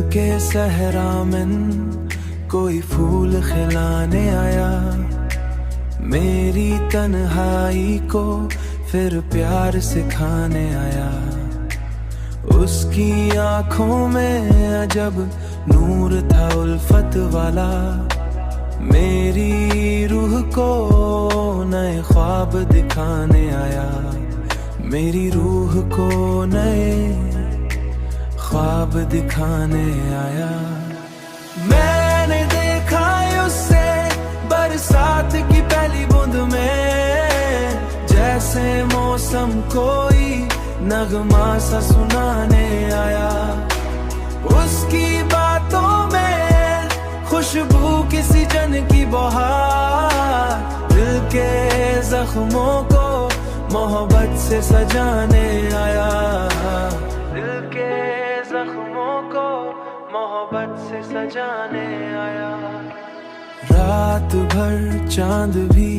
के सहरा में कोई फूल खिलाने आया, मेरी तन्हाई को फिर प्यार सिखाने आया। उसकी आंखों में अजब नूर था उल्फत वाला, मेरी रूह को नए ख्वाब दिखाने आया, मेरी रूह को नए ख्वाब दिखाने आया। मैंने देखा उससे बरसात की पहली बूंद में, जैसे मौसम कोई नगमा सा सुनाने आया। उसकी बातों में खुशबू किसी जन की बहार, दिल के जख्मों को मोहब्बत से सजाने आया, दिल के जख्मों को मोहब्बत से सजाने आया। रात भर चांद भी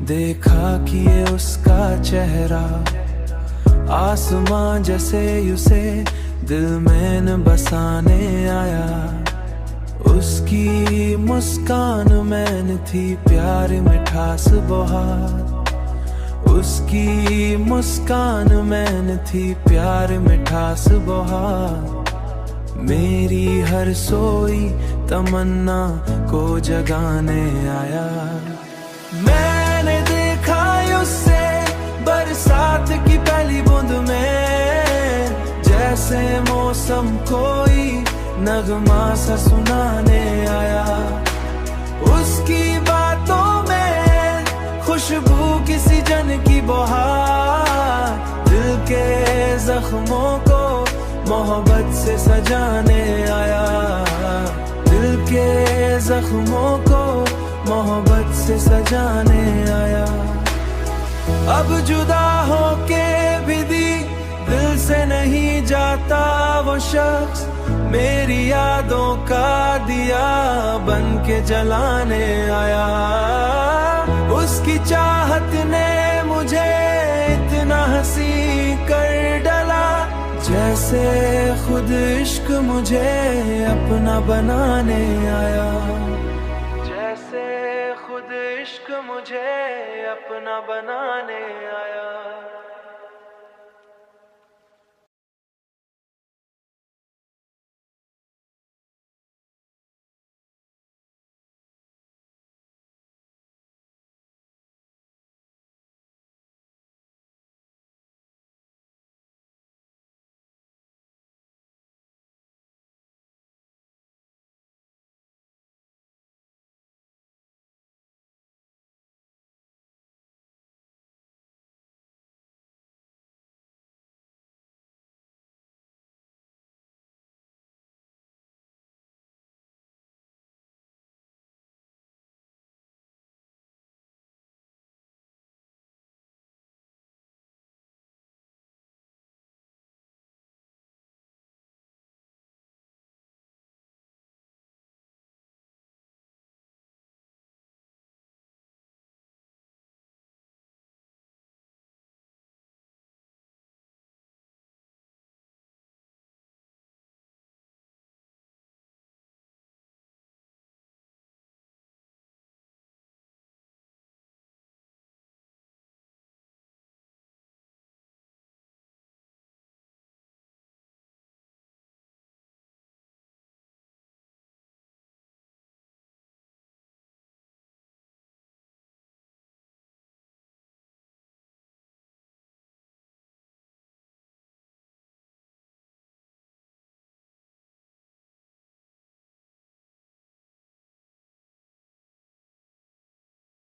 देखा कि ये उसका चेहरा, आसमां जैसे उसे दिल में न बसाने आया। उसकी मुस्कान में थी प्यार मिठास बहार, उसकी मुस्कान में थी प्यार मिठास बहार, मेरी हर सोई तमन्ना को जगाने आया। मैंने देखा उससे बरसात की पहली बूंद में, जैसे मौसम कोई नगमा सा सुनाने आया। उसकी बातों में खुशबू किसी जन की बहार, दिल के जख्मों को मोहब्बत से सजाने आया, दिल के जख्मों को मोहब्बत से सजाने आया। अब जुदा होके भी दिल से नहीं जाता वो शख्स, मेरी यादों का दिया बन के जलाने आया। उसकी चाहत ने मुझे इतना हंसी कर डाला, जैसे खुद इश्क मुझे अपना बनाने आया, जैसे खुद इश्क मुझे अपना बनाने आया।